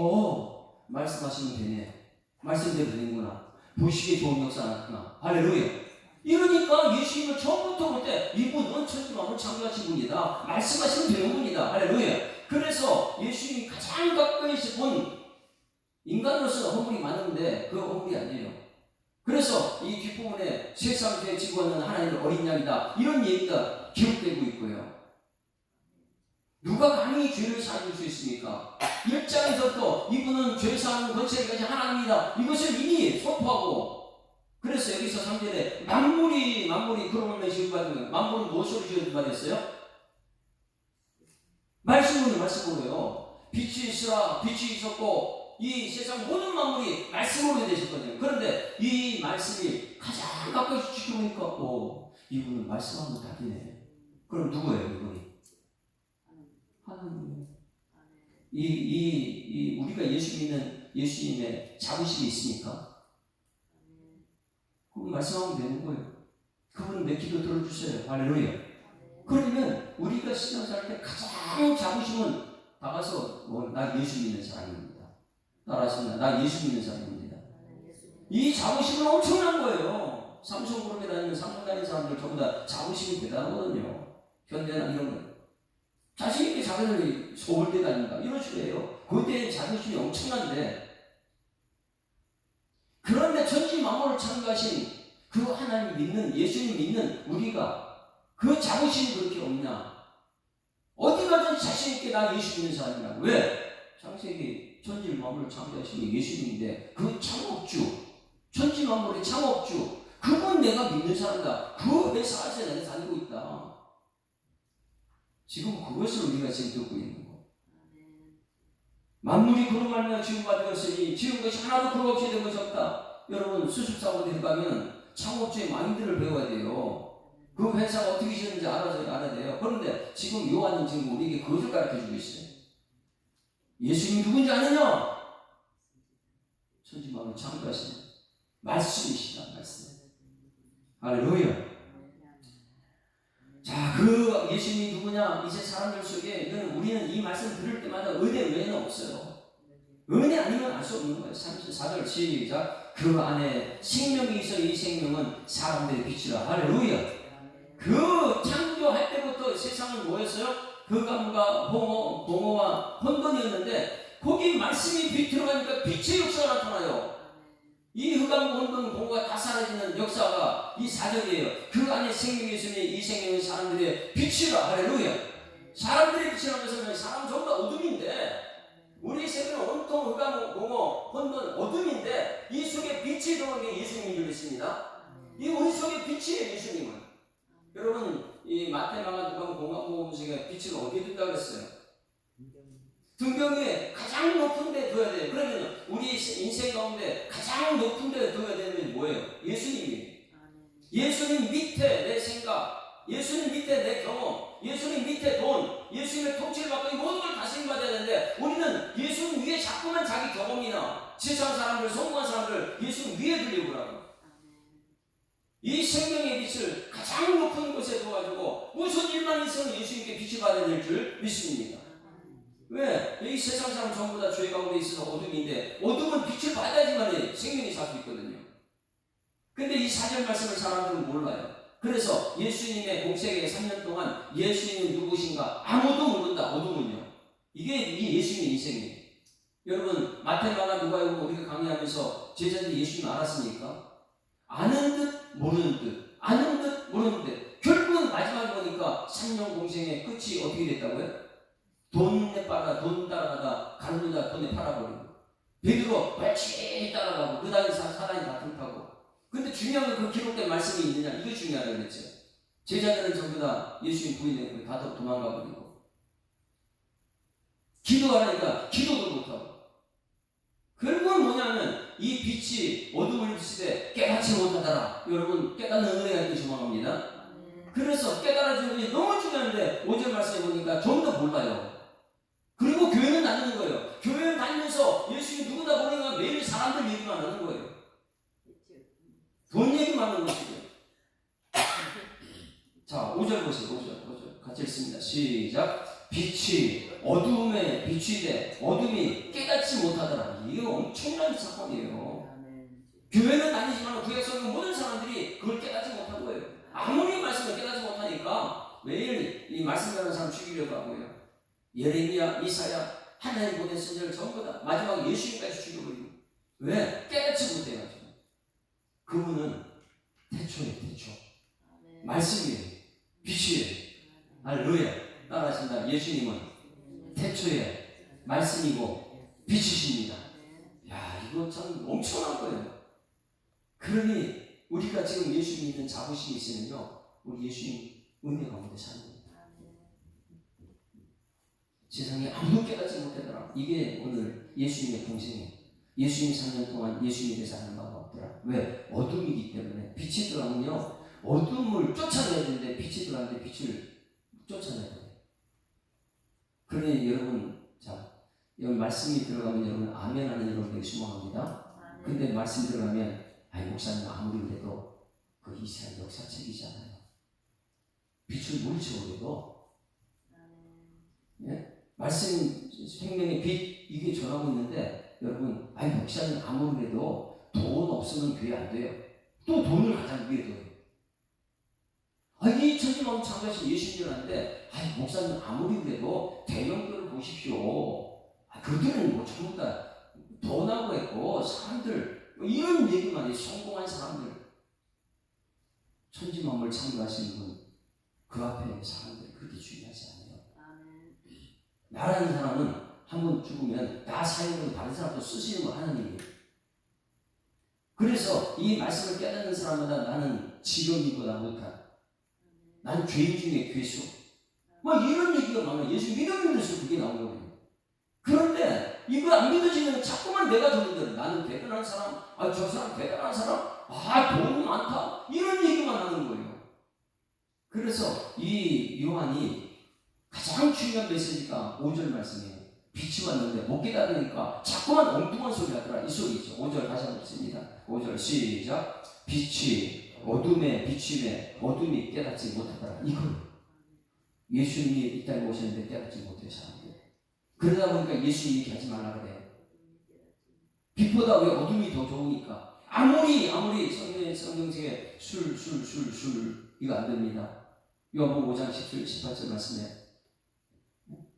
말씀하시면 되네. 말씀대로 되는구나. 보시기에 좋은 역사 나구나. 할렐루야. 이러니까 예수님을 처음부터 볼 때 이분은 천지만을 창조하신 분이다. 말씀하시면 되는 분이다. 할렐루야. 그래서 예수님이 가장 가까이서 본 인간으로서는 허물이 많은데 그 허물이 아니에요. 그래서 이 뒷부분에 세상 죄 지고 있는 하나님의 어린 양이다, 이런 얘기가 기록되고 있고요. 누가 감히 죄를 사줄 수 있습니까? 1장에서부터 이분은 죄 사하는 권세가 가진 하나님이다, 이것을 이미 선포하고, 그래서 여기서 3절에 만물이 그러면 지음받은 거예요. 만물은 무엇으로 지음받았어요? 말씀으로요. 빛이 있으라, 빛이 있었고 이 세상 모든 만물이 말씀으로 되셨거든요. 그런데 이 말씀이 가장 가까이 지켜보니까 이분은 말씀하면 답이네. 그럼 누구예요 이분이? 하나님. 우리가 예수 믿는 예수님의 자부심이 있습니까? 그분 말씀하면 되는 거예요. 그분은 내 기도 들어주세요. 할렐루야. 그러면 우리가 신앙생활 때 가장 자부심은 나가서 나 예수 믿는 사람입니다. 따라서 나 예수 믿는 사람입니다. 이 자부심은 엄청난 거예요. 삼성그룹에 다니는 삼성 다니는 사람들 전부 다 자부심이 대단하거든요. 현대나 이런 거. 자신있게 자기들이 서울대 다닌다 이런 식으로 해요. 그때의 자부심이 엄청난데, 그런데 천지 만물을 창조하신 그 하나님 믿는, 예수님 믿는 우리가 그 자부심이 그렇게 없냐? 어디 가든 자신있게 나 예수 믿는 사람이라고. 왜? 창세기 천지 만물을 창조하신 게 예수님인데 그 창업주, 천지 만물의 창업주, 그분 내가 믿는 사람이다. 그 회사에서 내가 다니고 있다. 지금 그것을 우리가 지금 듣고 있는 거. 만물이 그로 말미암아 지음받았으니 지은 것이 하나도 그로 없이 된 것이 없다. 여러분 수습사고들에 가면 창업주의 마인드를 배워야 돼요. 그 회사가 어떻게 지었는지 알아야 돼요. 그런데 지금 요한은 지금 우리에게 그것을 가르쳐주고 있어요. 예수님이 누군지 아느냐? 천지만물을 창조하시는 말씀이시다. 말씀. 할렐루야. 자, 그 예수님이 누구냐? 이제 사람들 속에 우리는 이 말씀 들을 때마다 은혜 외에는 없어요. 은혜 아니면 알 수 없는 거예요. 34절 시작. 그 안에 생명이 있어 이 생명은 사람들의 빛이라. 할렐루야. 그 창조할 때부터 세상은 뭐였어요? 흑암과 공허와 혼돈이었는데 거기 말씀이 빛 들어가니까 빛의 역사가 나타나요. 이 흑암, 혼돈, 공허가 다 사라지는 역사가 이 4절이에요. 그 안에 생명이 있으니 이 생명은 사람들의 빛이라. 할렐루야. 사람들의 빛이라는 것은 사람 전부 다 어둠인데, 우리 생명은 온통 흑암, 공허, 혼돈, 어둠인데 이 속에 빛이 들어오는 게 예수님인 줄 믿습니다. 이 우리 속에 빛이에요. 예수님은. 여러분 이 마태마가 누가복음 공간복음 중에 빛을 어디에 둔다고 그랬어요? 등병 위에 가장 높은 데 둬야 돼요. 그러면 우리 인생 가운데 가장 높은 데 둬야 되는 게 뭐예요? 예수님이에요. 예수님 밑에 내 생각, 예수님 밑에 내 경험, 예수님 밑에 돈, 예수님의 통치를 받고 이 모든 걸 다스림 받아야 되는데, 우리는 예수님 위에 자꾸만 자기 경험이나 세상 사람들, 성공한 사람들 예수님 위에 두려고 하고, 이 생명의 빛을 가장 높은 곳에 둬가지고 무슨 일만 있으면 예수님께 빛이 받아야 될 줄 믿습니다. 왜? 이 세상 사람 전부 다 죄 가운데 있어서 어둠인데, 어둠은 빛을 받아야지만 생명이 살 수 있거든요. 근데 이 4절 말씀을 사람들은 몰라요. 그래서 예수님의 공생애 3년 동안 예수님은 누구신가 아무도 모른다. 어둠은요. 이게 이 예수님의 인생이에요. 여러분 마태마가 누가복음 우리가 강의하면서 제자들이 예수님 알았습니까? 아는 듯 모르는 듯, 아는 듯 모르는 듯. 결국은 마지막에 보니까 3년 공생의 끝이 어떻게 됐다고요? 돈에 빨아, 돈 따라가다 가누다 돈에 팔아버리고, 베드로 발치 따라가고 그 다음에 사단이 다 등타고. 근데 중요한 건 그 기록된 말씀이 있느냐, 이게 중요하다고 그랬죠. 제자들은 전부 다 예수님 부인되고 다 도망가 버리고, 기도하라니까 기도도 못하고. 결국은 뭐냐면 이 빛이 어둠을 비치되 깨닫지 못하더라. 여러분 깨닫는 은혜가 있기 소망합니다. 그래서 깨달아지는 것이 너무 중요한데 5절 말씀해 보니까 전부 다 몰라요. 그리고 교회는 다니는 거예요. 교회는 다니면서 예수님이 누구다 보니까 매일 사람들 얘기만 하는 거예요. 돈 얘기만 하는 것이죠. 자, 5절 보세요. 5절 같이 읽습니다. 시작. 빛이 어둠에 빛이 돼 어둠이 깨닫지 못하더라. 이게 엄청난 사건이에요. 교회는 다니지만 구약성경 모든 사람들이 그걸 깨닫지 못한 거예요. 아무리 말씀을 깨닫지 못하니까 매일 이 말씀 전하는 사람 죽이려고 하고요. 예레미야, 이사야 하나님 보낸 선자를 전부 다 마지막에 예수님까지 죽여버리고. 왜? 깨닫지 못해가지고. 그분은 태초예요, 태초. 말씀이에요, 빛이에요. 할렐루야. 따라하신다. 예수님은 태초에 말씀이고 빛이십니다. 야, 이거 참 엄청난 거예요. 그러니 우리가 지금 예수 믿는 자부심이 있으면요, 우리 예수님 은혜 가운데 삽니다. 세상에 아무도 깨닫지 못하더라. 이게 오늘 예수님의 동생이에요. 예수님 3년 동안 예수님에 대해서 하는 바가 없더라. 왜? 어둠이기 때문에. 빛이 들어가면요, 어둠을 쫓아내야 되는데 빛이 들어가는데 빛을 쫓아내야 돼요. 그러니 여러분, 자, 여기 말씀이 들어가면 여러분 아멘 하는 여러분에게 소망합니다. 근데 말씀이 들어가면, 아니 목사님 아무리 그래도 그 이스라엘 역사책이잖아요. 빛을 물리쳐버려도, 예? 말씀 생명의 빛 이게 전하고 있는데, 여러분, 아니 목사님 아무리 그래도 돈 없으면 교회 안 돼요. 또 돈을 가장 위에 둬요. 아니 천지만 창조하신 예수님을 하는데, 아니 목사님 아무리 그래도 대형교를 보십시오. 그들은 뭐 전부 다 돈하고 했고 사람들 이런 얘기만 해. 성공한 사람들, 천지만물 창조하신 분, 그 앞에 사람들이 그렇게 중요하지 않아요. 나라는 사람은 한 번 죽으면 나 사용으로 다른 사람도 쓰시는 거 하나님이에요. 그래서 이 말씀을 깨닫는 사람마다 나는 지경이보다 못한, 난 죄인 중에 괴수, 뭐 이런 얘기가 많아요. 예수 믿으면서 그게 나오는 거예요. 그런데 이거 안 믿어지면 자꾸만 내가 들리더라고요. 나는 대단한 사람, 저 사람 대단한 사람, 돈 많다, 이런 얘기만 하는 거예요. 그래서 이 요한이 가장 중요한 메시지가 5절 말씀이에요. 빛이 왔는데 못 깨달으니까 자꾸만 엉뚱한 소리 하더라. 이 소리 있죠. 5절 다시 한번 읽습니다. 5절 시작. 빛이 어둠에 비침에 어둠이 깨닫지 못하더라. 이거예요. 예수님이 이 땅에 오셨는데 깨닫지 못해요, 사람들. 그러다 보니까 예수 얘기하지 말라 그래요. 빛보다 왜 어둠이 더 좋으니까. 아무리 성경책에 술 이거 안 됩니다. 요한복음 5장 17, 18절 말씀에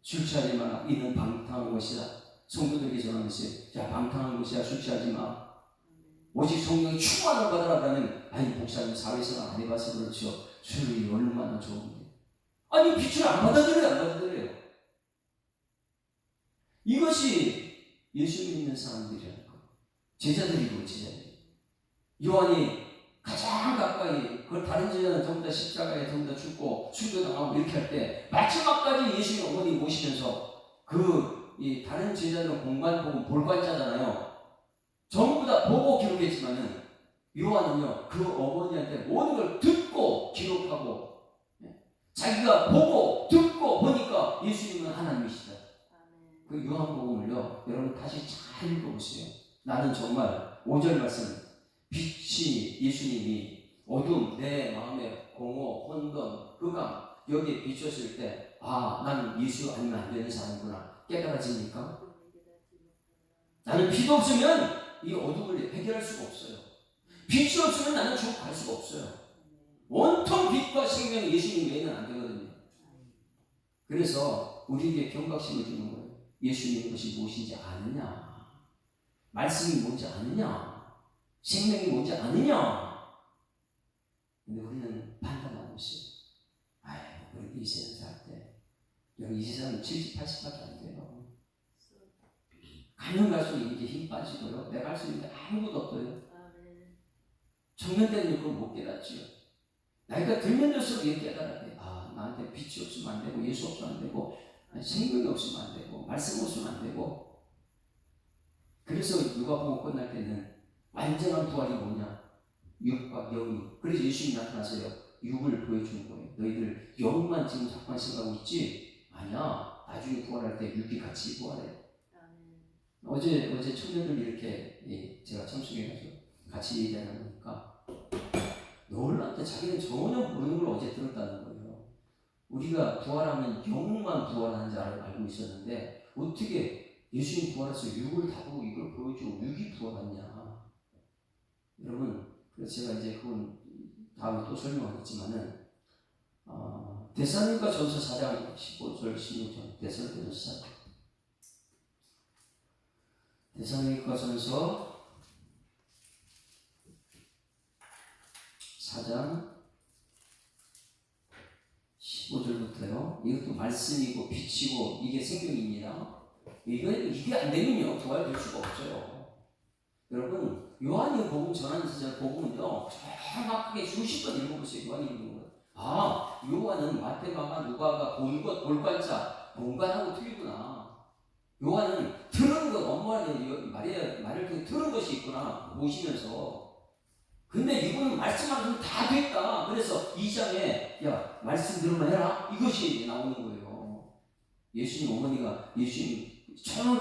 술 취하지 마라. 이는 방탕한 것이다. 성도들에게 전하는 것이, 자, 방탕한 것이야. 술 취하지 마. 오직 성령이 충만을 받으라 하면, 아니 목사님 사회생활 안 해봐서 그렇죠. 술이 얼마나 좋은데. 아니 빛을 안 받아들여요. 이것이 예수 믿는 사람들이라는 거. 제자들이고 제자들. 요한이 가장 가까이, 그걸 다른 제자는 전부 다 십자가에 전부 다 죽고 순교당하고 이렇게 할 때 마지막까지 예수님 어머니 모시면서 이 다른 제자들은 공간 보고 볼관자잖아요. 전부 다 보고 기록했지만은 요한은요, 그 어머니한테 모든 걸 듣고 기록하고, 자기가 보고 듣고 보니까 예수님은 하나님이시다. 그 요한복음을요, 여러분 다시 잘 읽어보세요. 나는 정말 5절 말씀, 빛이 예수님이 어둠, 내 마음의 공허, 혼돈, 흑암 여기에 비쳤을 때, 나는 예수 아니면 안 되는 사람이구나 깨달아집니까? 나는 빛 없으면 이 어둠을 해결할 수가 없어요. 빛이 없으면 나는 지옥 갈 수가 없어요. 온통 빛과 생명이 예수님 외에는 안 되거든요. 그래서 우리에게 경각심을 주는 거예요. 예수님의 것이 무엇인지 아느냐, 말씀이 뭔지 아느냐, 생명이 뭔지 아느냐. 근데 우리는 판단하고 있어요. 우리 이 세상 살 때, 여기 이 세상은 70, 80밖에 안 돼요. 가면 갈수록 이제 힘 빠지고요. 내가 할 수 있는 게 아무것도 없어요. 청년 때는 그걸 못 깨닫지요. 나이가 들면 들수록 이렇게 깨달아야 돼. 나한테 빛이 없으면 안 되고, 예수 없으면 안 되고, 생명이 없으면 안 되고, 말씀 없으면 안 되고. 그래서 누가복음 끝날 때는 완전한 부활이 뭐냐? 육과 영이. 그래서 예수님이 나타나서요, 육을 보여주는 거예요. 너희들 영만 지금 자꾸만 생각하고 있지? 아니야. 나중에 부활할 때 육이 같이 부활해. 어제 청년들 이렇게 제가 참석해가지고 같이 얘기하는 거니까 놀랍게 자기는 전혀 모르는 걸 어제 들었다는 거예요. 우리가 부활하면 영만 부활하는 줄 알고 있었는데 어떻게 예수님 부활해서 육을 다 보고 이걸 보여주고 육이 부활하냐. 여러분, 그래서 제가 이제 그건 다음에 또 설명하겠지만은 데살로니가 전서 4장 15절 16절 데살로니가 전서 4장 데살로니가전서 4장 15절부터요. 이것도 말씀이고 빛이고 이게 생명입니다. 이게 안 되면요 부활될 수가 없어요. 여러분 요한이 복음 전하는 시절 복음은요 정확하게 수십 번 읽어보세요. 요한이 읽는 거. 아 요한은 마태마가 누가가 볼관자 본관하고 틀리구나. 요한은 들은 것 엄마는 말을 들은 것이 있구나 보시면서. 근데 이분은 말씀하면 다 됐다. 그래서 2장에 야 말씀 들으면 해라 이것이 나오는 거예요. 예수님 어머니가 예수님 처음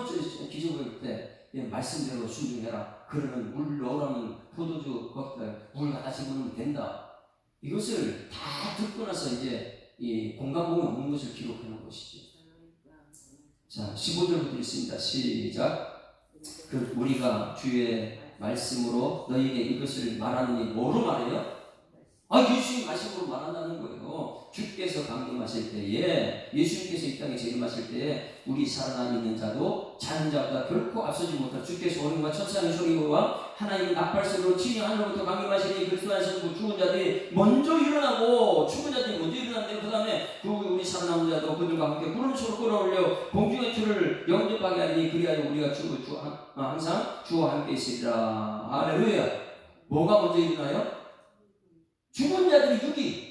기적을 때 말씀대로 순종해라. 그러면 물 넣으라면 포도주 거기다 물 갖다 집어넣으면 된다. 이것을 다 듣고 나서 이제 이 공감봉이 없는 것을 기록하는 것이죠. 자 15절부터 있습니다. 시작. 우리가 주의 말씀으로 너희에게 이것을 말하느니 뭐로 말해요? 예수님 말씀으로 말한다는 거예요. 주께서 강림하실 때에 예수님께서 이 땅에 재림하실 때에 우리 살아남 있는 자도 자는 자보다 결코 앞서지 못할 주께서 오는과 천사의 소리와 하나님의 나팔소리로 친히 하늘로부터 강림하시니 그리스도 안에서 죽은 자들이 먼저 일어나고 죽은 자들이 먼저 일어났는데 그 다음에 우리 살아남은 자도 그들과 함께 구름처럼 끌어올려 공중의 주를 영접하게 하리니 그리하여 우리가 항상 주와 함께 있으리라. 할렐루야. 뭐가 먼저 일어나요? 죽은 자들이 육이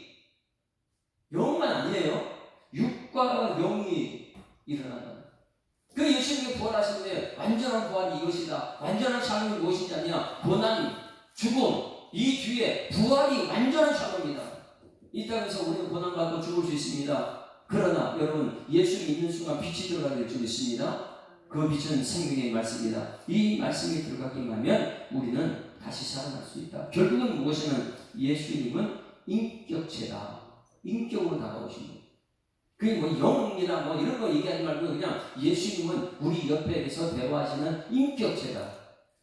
영만 아니에요. 육과 영이 일어난다. 그 예수님이 부활하시는데 완전한 부활이 이것이다. 완전한 삶이 무엇인지 아니냐. 고난, 죽음 이 뒤에 부활이 완전한 삶입니다. 이 땅에서 우리는 고난받고 죽을 수 있습니다. 그러나 여러분 예수 믿는 순간 빛이 들어가게 될 줄 있습니다. 그 빛은 생명의 말씀입니다. 이 말씀이 들어가기만 하면 우리는 다시 살아날 수 있다. 결국은 무엇이냐면 예수님은 인격체다. 인격으로 다가오신 거예요. 그게 뭐 영이나 뭐 이런 거 얘기하지 말고 그냥 예수님은 우리 옆에서 대화하시는 인격체다.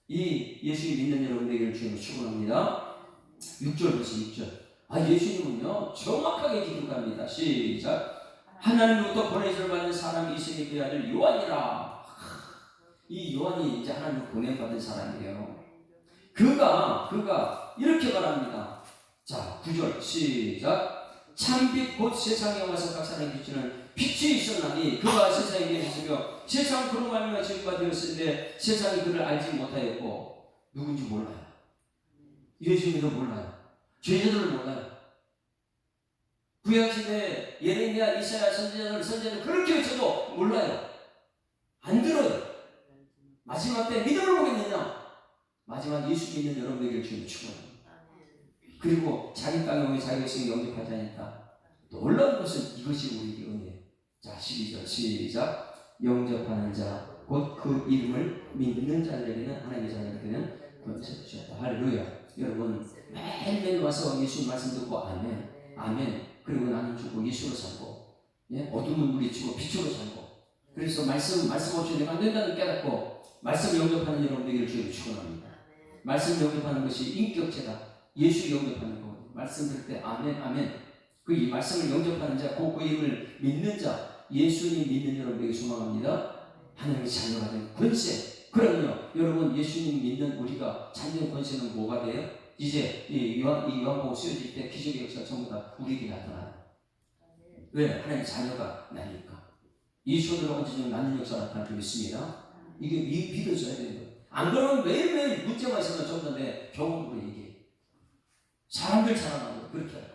이 예수님 믿는 여러분에게를 주님을 축원합니다. 6절 보세요. 6절. 예수님은요 정확하게 기록합니다. 시작. 하나님으로부터 보내심을 받는 사람이 있으니 그 아들 요한이라. 이 요한이 이제 하나님을 보내받은 사람이에요. 그가 이렇게 말합니다. 자 9절 시작. 참빛 곧 세상에 와서 각 사람이 비추는 빛이 있었나니 그가 세상에 계셨으며 세상 그로 말미암아 지음바 되었으는데 세상이 그를 알지 못하였고 누군지 몰라요. 예수님도 몰라요. 제자들을 몰라요. 구약시대 예레미야 이사야 선지자들 그렇게 외쳐도 몰라요. 안 들어요. 마지막 때 믿음을 보겠느냐. 마지막 예수 믿는 여러분에게 주님을 축원합니다. 그리고 자기 땅에 오면 자기 백성이 영접하지 않았다. 놀라운 것은 이것이 우리에게 은혜예요. 자 12절 시작. 영접하는 자 곧 그 이름을 믿는 자들에게는 하나님의 자녀들에게는 권세를 주셨다. 할렐루야. 여러분 매일매일 와서 예수 말씀 듣고 아멘 아멘. 그리고 나는 죽고 예수로 살고 어둠은 물리치고 빛으로 살고 그래서 말씀 없이 내가 안 된다는 깨닫고 말씀 영접하는 여러분에게 주님을 축원합니다. 말씀 영접하는 것이 인격체다. 예수 영접하는 거. 말씀 들을 때 아멘 아멘. 이 말씀을 영접하는 자, 그 이름을 믿는 자, 예수님 믿는 여러분에게 소망합니다. 하나님의 자녀가 된 권세. 그러면요, 여러분 예수님 믿는 우리가 자녀의 권세는 뭐가 돼요? 이제 이 요한복음 쓰여질 때 기적의 역사가 전부 다 우리에게 나타나요. 왜? 하나님의 자녀가 나니까. 이 소들로 언제쯤 낳는 역사가 나타날 줄 믿습니다. 이게 믿어져야 되는 거예요. 안 그러면 매일매일 문제만 있으면 좀 더 내 경험으로 얘기해. 사람들 자랑하고 그렇게 할 거예요.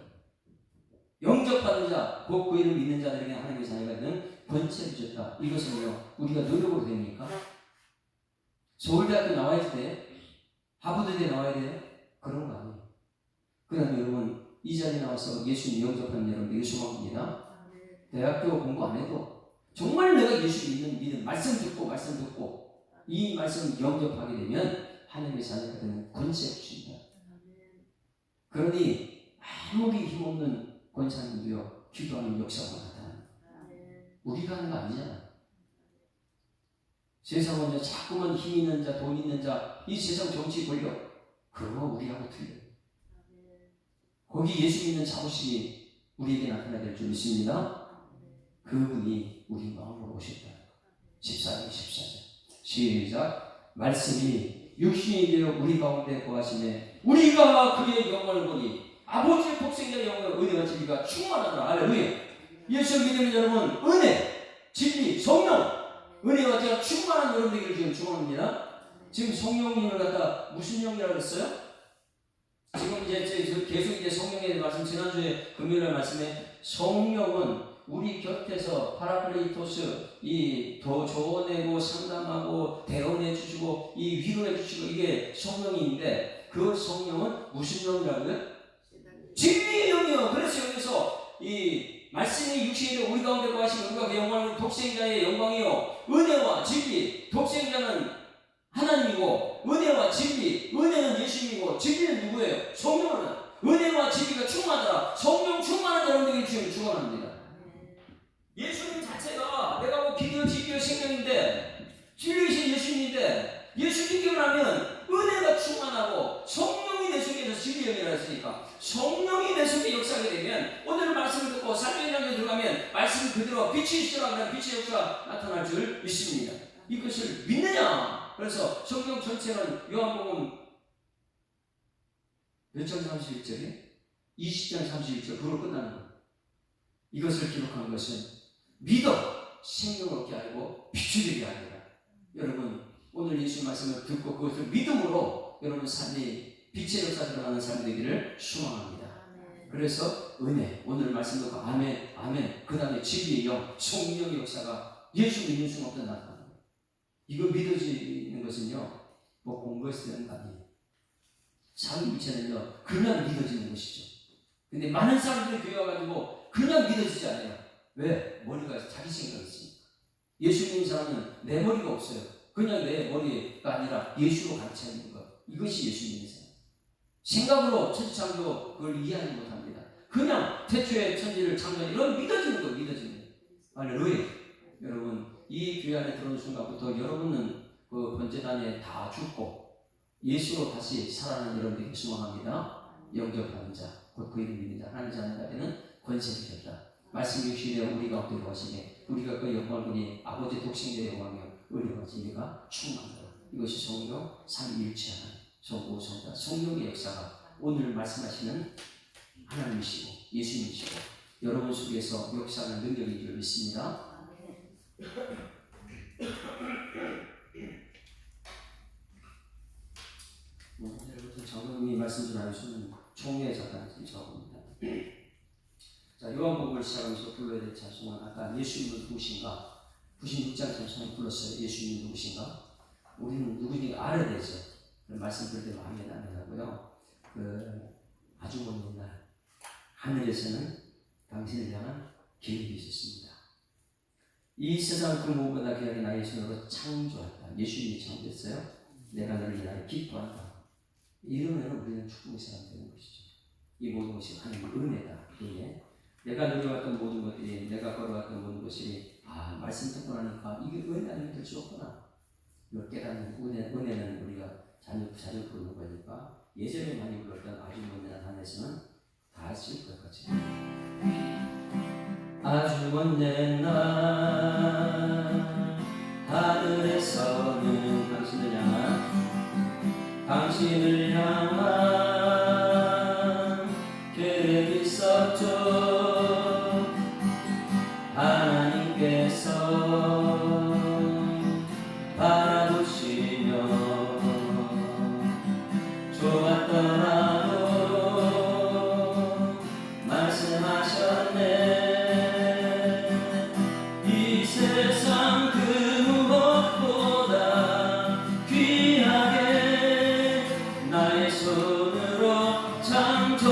영접받는 자, 곧 그 이름 믿는 자들에게 하나님의 자녀가 되는 권세를 주셨다. 이것은요, 우리가 노력으로 됩니까? 서울대학교 나와야 돼? 하버드대 나와야 돼요? 그런 거 아니에요. 그 다음에 여러분, 이 자리에 나와서 예수님 영접하는 여러분에게 소망합니다. 대학교 공부 안 해도 정말 내가 예수 믿는 말씀 듣고 이 말씀을 영접하게 되면 하나님의 자녀가 되는 권세를 주십니다. 그러니 아무리 힘없는 권사님도요 기도하는 역사가 나타납니다. 우리가 하는 거 아니잖아. 세상은 이제 자꾸만 힘 있는 자, 돈 있는 자, 이 세상 정치 권력 그런 거 우리하고 틀려요. 거기 예수 믿는 자부심이 우리에게 나타나야 될 줄 믿습니다. 그분이 우리 마음으로 오셨다. 14절 시작. 말씀이 육신이 되어 우리 가운데 거하시네 우리가 그의 영광을 보니 아버지의 독생자의 영광을 은혜와 진리가 충만하더라. 할렐루야. 예수 믿는 여러분 은혜, 진리, 성령 은혜와 제가 충만한 여러분들에게 지금 축원합니다. 지금 성령님을 갖다 무슨 영이라고 했어요? 지금 이제 계속 이제 성령의 말씀 지난주에 금요일 말씀에 성령은 우리 곁에서 파라클리토스 이 더 조언하고 상담하고 대언해 주시고 이 위로해 주시고 이게 성령인데 그 성령은 무슨 영이라고요? 진리의 영이요. 그래서 여기서 이 말씀이 육신이 되어 우리 가운데 거하시는 우리가 그 영광을 독생자의 영광이요 은혜와 진리 독생자는 하나님이고 은혜와 진리 은혜는 예수님이고 진리는 누구예요? 성령은 은혜와 진리가 충만하더라. 성령 충만한 여러분들에게 지금 축원합니다. 예수님 자체가 내가 뭐 기도 진리요 생명인데 진리이신 예수님인데 예수 믿기만 하면 은혜가 충만하고 성령이 내 속에서 진리의 영이라 했으니까 성령이 내 속에 역사하게 되면 오늘 말씀을 듣고 사도행전에 들어가면 말씀 그대로 빛이 있으라 하는 빛의 역사가 나타날 줄 믿습니다. 이것을 믿느냐? 그래서 성경 전체는 요한복음 몇 장 31절이에요? 20장 31절 그로 끝나는 거예요. 이것을 기록한 것은 믿어 생명 얻게 하고 빛이 되게 하리라. 여러분 오늘 예수 말씀을 듣고 그것을 믿음으로 여러분 삶이 빛의 역사 들어가는 삶이 되기를 소망합니다. 그래서 은혜 오늘 말씀 듣고 아멘 아멘 그 다음에 진리의 영 성령의 역사가 예수 믿는 순간부터 나타납니다. 이거 믿어지는 것은요 뭐 공부해서 되는 거 아니에요. 삶 자체는요 그냥 믿어지는 것이죠. 근데 많은 사람들이 교회 와가지고 그냥 믿어지지 않아요. 왜? 머리가 자기 생각이 있으니까. 예수 믿는 사람은 내 머리가 없어요. 그냥 내 머리가 아니라 예수로 가르쳐 있는 것. 이것이 예수 믿는 사람. 생각으로 천지창조 그걸 이해하지 못합니다. 그냥 태초에 천지를 창조한 이런 믿어지는 거 믿어지는 거. 할렐루야. 여러분 이 교회 안에 들어온 순간부터 여러분은 그 번제단에 다 죽고 예수로 다시 살아나는 여러분들에게 소망합니다. 영접하는 자, 곧 그 이름 믿는 자, 하나님 자녀에게는 권세를 줬다. 말씀 육신에 우리 가운데 거하시네 우리가 그 영광을 보니 아버지 독생자의 영광이요 은혜와 진리가 충만하다. 이것이 성령 삼위일체하는 성부 성자 성령의 역사가 오늘 말씀하시는 하나님이시고 예수님이시고 여러분 속에서 역사하는 능력인 줄 믿습니다. 여러분 정금이 말씀 좀 나누시는 총회 자단이 저겁니다. 자 요한복음을 시작하면서 불러야 될 찬송은 아까 예수님은 누구신가 96장 찬송을 불렀어요. 예수님은 누구신가 우리는 누구인지 알아야 되죠. 말씀 들을 때 마음에 남으라고요. 아주 먼 옛날 하늘에서는 당신을 향한 계획이 있었습니다. 이 세상 그 무엇보다 귀하게 나의 손으로 창조했다. 예수님이 창조했어요. 내가 너를 위하여 기뻐한다. 이러면 우리는 축복의 사람 되는 것이죠. 이 모든 것이 하나님의 은혜다. 은혜. 내가 누려왔던 모든 것들이 내가 걸어왔던 모든 것이 말씀 듣고 나니까 이게 은혜 아니면 될 수 없구나. 이걸 깨닫는 은혜는 우리가 자주 부르는 거니까 예전에 많이 불렀던 아주 먼 옛날 하늘에서는 다 아실 것 같이 아주 먼 옛날 하늘에서는 당신을 향한 계획이 있었죠. 하나님께서 바라보시며 좋았더라도 말씀하셨네. 이 세상 그 무엇보다 귀하게 나의 손으로 창조하였노라.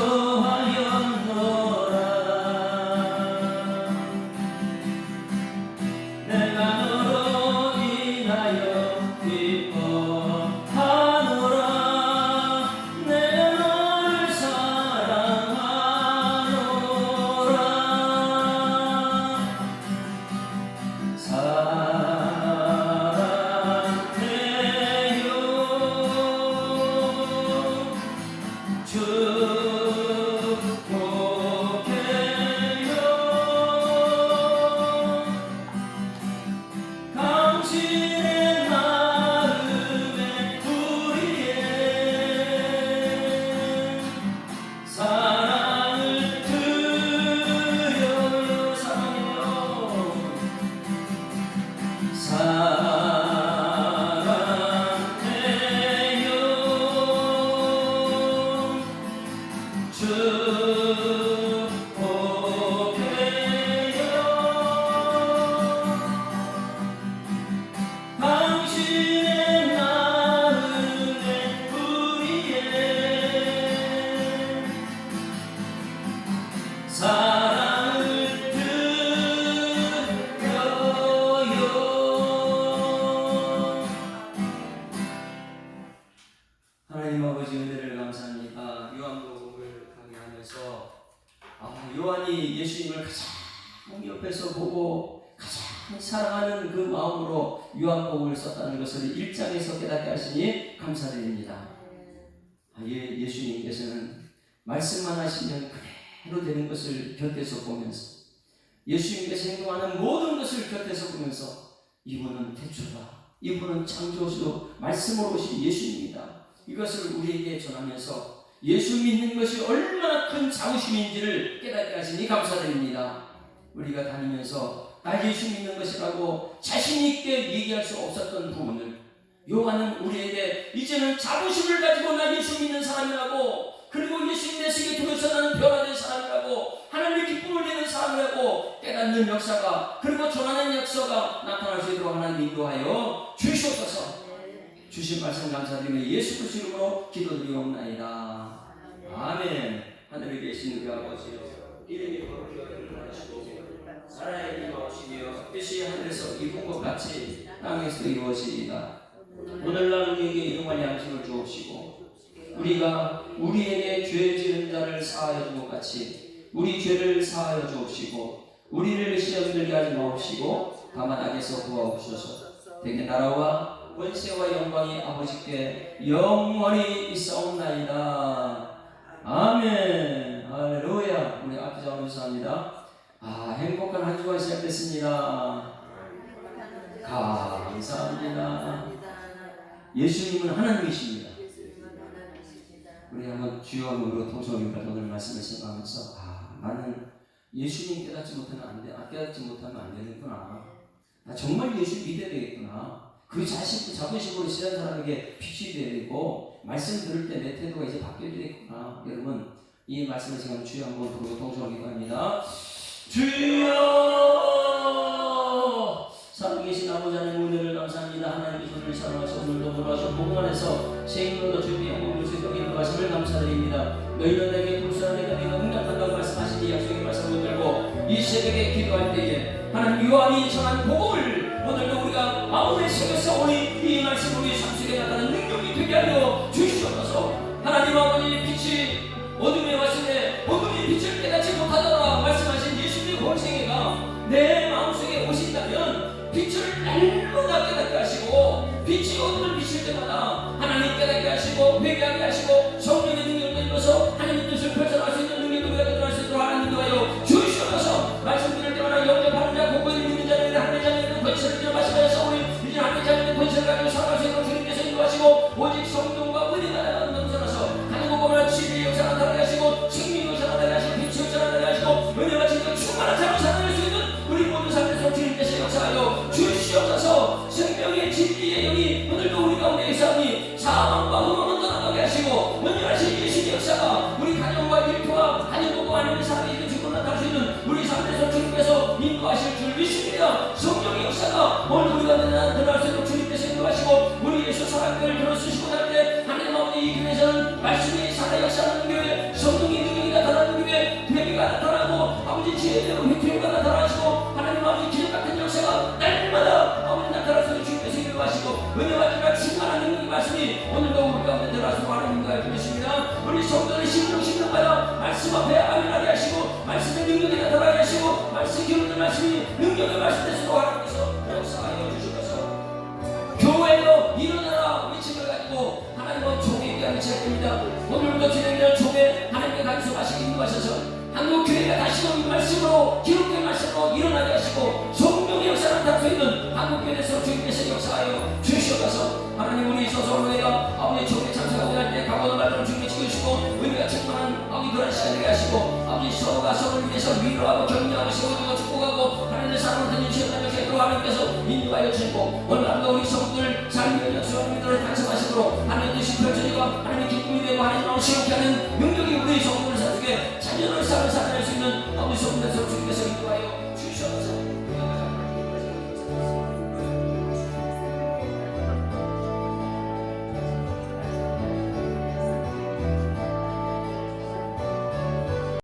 당신의 마음의 뿌리에 사랑을 드려요. 하나님 아버지 은혜를 감사합니다. 요한복음을 강의하면서 요한이 예수님을 가장 옆에서 보고 가장 사랑하는 그 마음으로 요한복음을 썼다는 것을 1장에서 깨닫게 하시니 감사드립니다. 예수님께서는 말씀만 하시면 그대로 되는 것을 곁에서 보면서, 예수님께서 행동하는 모든 것을 곁에서 보면서, 이분은 태초다, 이분은 창조주, 말씀으로 오신 예수님이다, 이것을 우리에게 전하면서 예수 믿는 것이 얼마나 큰 자부심인지를 깨닫게 하시니 감사드립니다. 우리가 다니면서 나 예수 믿는 것이라고 자신있게 얘기할 수 없었던 부분을 요한은 우리에게 이제는 자부심을 가지고 나 예수 믿는 사람이라고, 그리고 예수님 내 속에 들어서 나는 변화된 사람이라고, 하나님의 기쁨을 내는 사람이라고 깨닫는 역사가, 그리고 전하는 역사가 나타날 수 있도록 하나님 인도하여 주시옵소서. 주신 말씀 감사드리며 예수 그리스도 이름으로 기도드리옵나이다. 아멘. 하늘에 계신 우리 아버지여, 이름이 거룩히 여김을 하시고 나라의 이름이 오시며 뜻이 하늘에서 이룬 것 같이 땅에서 이루어지이다. 오늘날 우리에게 일용할 양식을 주옵시고, 우리가 우리에게 죄 지은 자를 사하여 준 것 같이 우리 죄를 사하여 주옵시고, 우리를 시험 들게 하지 마옵시고 다만 악에서 구하옵소서. 대개 나라와 권세와 영광이 아버지께 영원히 있사옵나이다. 아멘. 할렐루야. 우리 앞에서 감사합니다. 행복한 한 주가 시작됐습니다. 감사합니다. 예수님은 하나님이십니다. 우리 한번 주여 한번으로 통성입니다. 오늘 말씀을 생각하면서 나는 예수님 깨닫지 못하면 안 되는구나. 나 정말 예수 믿어야 되겠구나. 그 자부심으로 시작한 사람에게 빛이 되어야 되고, 말씀 들을 때 내 태도가 이제 바뀌어야 되겠구나. 여러분, 이 말씀을 지금 주여 한번 부르고 통성하기도 합니다. 주여, 살아계신 아버지 하나님 은혜를 감사합니다. 하나님의 손을 사랑하셔 오늘도 돌아와서 복음 안에서 세임으로도 주님의 영광을 주시고 인도하심을 감사드립니다. 너희는 내게 불쌍한 내가 네가 응답한다고 말씀하시니 약속의 말씀을 들고 이 새벽에 기도할 때에 하나님 요한이 전한 복음을 오늘도 우리가 마음에 새겨서 오니 이 말씀 우리의 삶 속에 나타나는 능력이 되게 하여 주시옵소서. 하나님 아버지, 빛이 어둠에 왔을 때 어둠이 빛을 깨닫지 못하더라 말씀하신 예수님의 공생애가 내 마음속에 오신다면 빛을 날마다 깨닫게 하시고, 빛이 어둠을 비칠 때마다 하나님 깨닫게 하시고 회개하게 하시고 성령의 능력을 입어서 하나님의 뜻을 펼쳐나갈 수 있는 능력을 우리가 드러날 수 있도록 하나님 인도하여 주시옵소서. 말씀 드릴 때마다 영접하는 자, 공부에 믿는 자들에게 하나님의 자녀들은 권세를 주여 마시면서 우리 이제 하나님의 자녀들의 권세를 가지고 살아갈 수 있도록 주님께서 인도하시고, 오직 성령과 은혜가 넘쳐나서 하나님 공부를 진리의 역사를 나타나게 하시고 생명의 역사를 나타나게 하시고 빛의 역사를 나타나게 하시고 은혜와 진리가 충만한 삶을 살아갈 수 있는 우리 모든 삶에서 주님께서 역사하여 주시옵소서. 생명의 진리의 영이 오늘도 우리 가운데 있사오니 사망과 흑암은 떠나가게 하시고 은혜하신 예수의 역사가 우리 가정과 일터와 하늘보고 하나님의 살아계시는 주권 나타날 수 있는 우리 삶에서 주님께서 인도하실 줄 믿습니다. 성령의 역사가 오늘 우리가 드러날 수 있도록 주님께서 인도하시고 우리 예수 사랑교회를 들어쓰시고 날 때 하나님 아버지 이 교회에서는 말씀이 살아 역사하는 교회, 성령의 능력이 나타나는 교회, 회개가 나타나고 아버지 지혜대로 회개가 나타나시고 하나님 아버지 기적 같은 역사가 날마다 아버지 나타날 수 있는 주님께서 인도하시고 은혜와 진리가 충만한 능력의 말씀이 오늘도 우리 가운데 들어와서 하나님과 주십니다. 우리 성도들의 심령마다 말씀 앞에 아멘하게 하시고 말씀의 능력이 나타나게 하시고 말씀 기울는 말씀이 능력의 말씀에서 하나님께서 역사하여 주시옵소서. 교회여 일어나라 외침을 가지고 하나님과 종에게 하는 시작됩니다. 오늘도 진행되는 종에 하나님께 간섭하시기 인도하셔서 한국교회가 다시금 이 말씀으로 기록된 말씀으로 일어나게 하시고 성령의 역사를 나타날 수 있는 한국교회에서 주님께서 역사하여 주시옵소서. 하나님 우리 있어서 우리가 아버지 종에 참석하고 할 때 각오는 말씀을 주님께 지켜주시고 우리가 충만한 아버지 그런 시간 되게 하시고 아버지 서로가 서로를 위해서 위로하고 격려하고 세워주고 축복하고 하나님의 사랑을 드리는 시간 역사로 하나님께서 인도하여 주시고 오늘 하루도 우리 성도들 삶의 역사와 믿음을 간섭하시도록 하나님의 뜻이 펼쳐지고 하나님의 기쁨이 되고 하나님의 시험케 하는 능력이 우리 성도들 속에 속에서